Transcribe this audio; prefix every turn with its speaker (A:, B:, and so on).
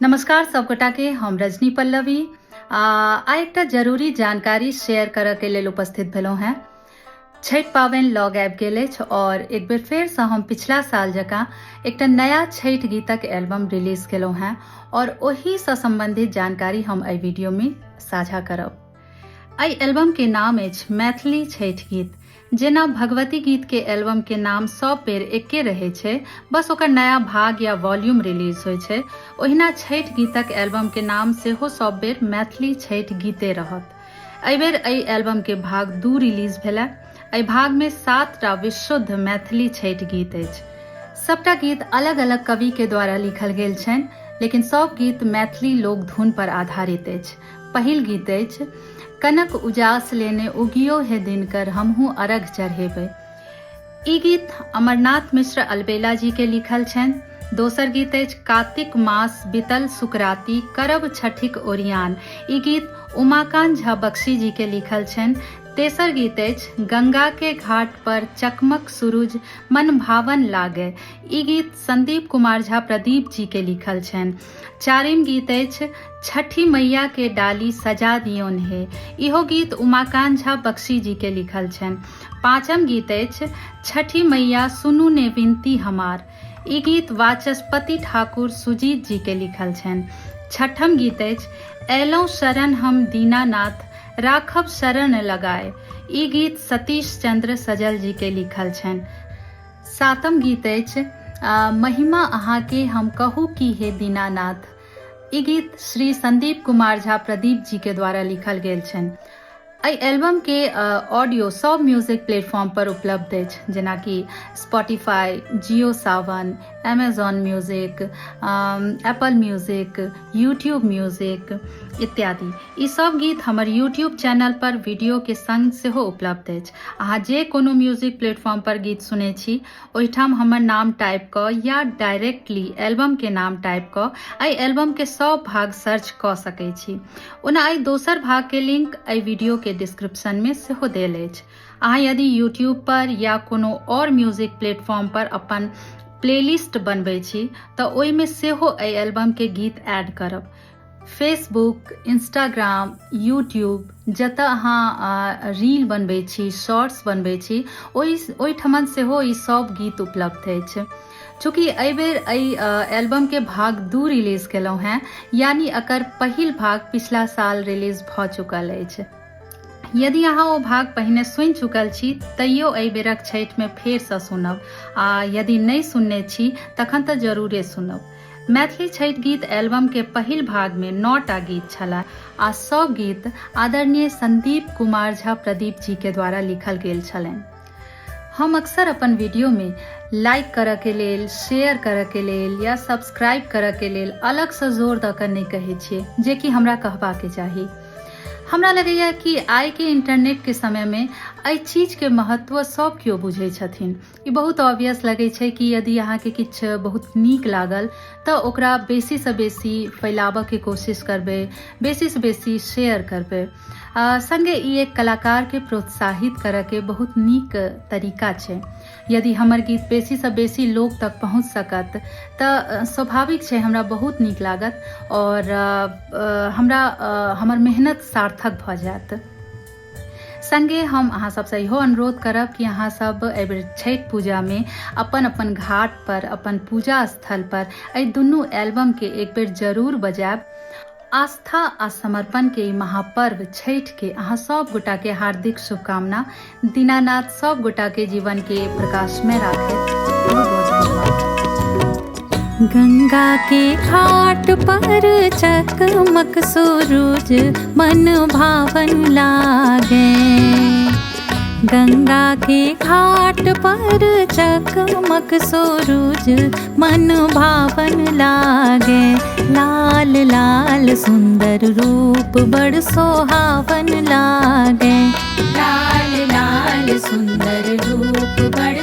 A: नमस्कार सबगोटा के हम रजनी पल्लवी आइ एकटा जरूरी जानकारी शेयर करऽ के लेल उपस्थित भेलहुँ हैं। छठि पाबनि लग आबि गेल अछि और एक बेर फेरसँ हम पिछला साल जकाँ एकटा नया छठि गीतक एल्बम रिलीज केलहुँ हैं और ओहिसँ सम्बन्धित जानकारी हम एहि वीडियोमे साझा करब। एहि एल्बम के नाम अछि मैथिली छठि गीत। जेना भगवती गीत के एल्बम के नाम सब बेर एके रहै छै, बस ओकर नया भाग या वॉल्यूम रिलीज होइ छै, ओहिना छठि गीतक एल्बम के नाम सेहो सब बेर मैथिली छठि गीते रहत। एहि बेर एहि एल्बम के भाग 2 रिलीज भेलै। एहि भाग में 7टा विशुद्ध मैथिली छठि गीत अछि। सबटा गीत अलग अलग कवि के द्वारा लिखल गेल छनि, लेकिन सब गीत मैथिली लोक धुन पर आधारित अछि। पहिल गीत अछि कनक उजास लेने उगियो है दिनकर हमहू अरघ चढ़ेबै। ई गीत अमरनाथ मिश्र अलबेला जी के लिखल छनि। दोसर गीत अछि कार्तिक मास बितल सुकराती करब छठिक ओरियान। ई गीत उमाकांत झा बख्शी जी के लिखल छनि। तेसर गीत अछि गंगा के घाट पर चकमक सूरज मन भावन लागे। ई गीत संदीप कुमार झा प्रदीप जी के लिखल छनि। चारिम गीत अछि छठी मैया के डाली सजा दियोन है। इहो गीत उमाकांत झा बख्शी जी के लिखल छनि। पांचम गीत अछि छठी मैया सुनू ने विनती हमार। ई गीत वाचस्पति ठाकुर सुजीत जी के लिखल छनि। छठम गीत अछि एलौं शरण हम दीनानाथ राखब शरण लगाए। ई गीत सतीश चंद्र सजल जी के लिखल छनि। सातम गीत अछि महिमा अहाँ के हम कहू की हे दीनानाथ। ई गीत श्री संदीप कुमार झा प्रदीप जी के द्वारा लिखल गेल छनि। एहि एल्बम के ऑडियो सब म्यूजिक प्लेटफॉर्म पर उपलब्ध अछि, जेना कि Spotify, Jio Saavn, Amazon music, Apple music, YouTube music इत्यादि। ई सब गीत हमर यूट्यूब चैनल पर वीडियो के संग सेहो उपलब्ध अछि। अहाँ जे कोनो म्यूजिक प्लेटफॉर्म पर गीत सुनै छी, ओहिठाम हमर नाम टाइप क या डायरेक्टली एल्बम के नाम टाइप क एहि एल्बम के सब भाग सर्च क सकै छी। ओना एहि दोसर भाग के लिंक एहि वीडियो के डिस्क्रिप्शन में सेहो देल अछि। अहाँ यदि यूट्यूब पर या कोनो और म्यूजिक प्लेटफॉर्म पर अपन प्लेलिस्ट बनबै छी तऽ ओहिमे सेहो एहि एल्बम के गीत ऐड करब। फेसबुक, इंस्टाग्राम, यूट्यूब जतऽ अहाँ रील बनबै छी, शॉर्ट्स बनबै छी, ओहिठमन सेहो ई सब गीत उपलब्ध अछि। चूँकि एहि बेर एहि एल्बम के भाग 2 रिलीज केलहुँ हैं, यानी एकर पहिल भाग पिछला साल रिलीज भऽ चुकल अछि। यदि अहाँ ओ भाग पहिने सुनि चुकल छी तैयो एहि बेरक छठि में फेरसँ सुनब, आ यदि नहि सुनने छी तखन तऽ जरूरे सुनब। मैथिली छठि गीत एल्बम के पहिल भाग में 9टा गीत छला आ सब गीत आदरणीय संदीप कुमार झा प्रदीप जी के द्वारा लिखल गेल छलनि। हम अक्सर अपन वीडियो में लाइक करऽ के लेल, शेयर करऽ के लेल या सब्सक्राइब करऽ के लेल अलग से जोर दऽ कऽ नहि कहै छियै, जे कि हमरा कहबाक चाही। हमरा लगैया कि आइ के इंटरनेट के समय में एहि चीज के महत्व सब केओ बुझै छथिन। ई बहुत ऑब्वियस लगै छै कि यदि अहाँ के किछु बहुत नीक लागल तऽ ओकरा बेसी से बेसी फैलाबऽ के कोशिश करबै, बेसी से बेसी शेयर करबै। संगे ई एक कलाकार के प्रोत्साहित करऽ के बहुत नीक तरीका छै। यदि हमर गीत बेसी से बेसी लोग तक पहुँच सकत तऽ स्वाभाविक छै हमरा बहुत नीक लागत और हमरा हमर मेहनत सार्थक भऽ जायत। संगे हम अहाँ सबसे इहो अनुरोध करब कि अहाँ सब एहि बेर छठि पूजा में अपन अपन घाट पर, अपन पूजा स्थल पर एहि दुनू एल्बम के एक बेर जरूर बजायब। आस्था आ समर्पण के महापर्व छठि के अहाँ सब गोटा के हार्दिक शुभकामना। दीनानाथ सब गोटा के जीवन के प्रकाशमय राखे। बहुत बहुत धन्यवाद।
B: गंगा के घाट पर चकमक सूरज मन भावन लागे। गंगा के घाट पर चकमक सूरज मन भावन लागे। लाल लाल सुंदर रूप बड़ सोहावन लागे। लाल लाल सुंदर रूप बड़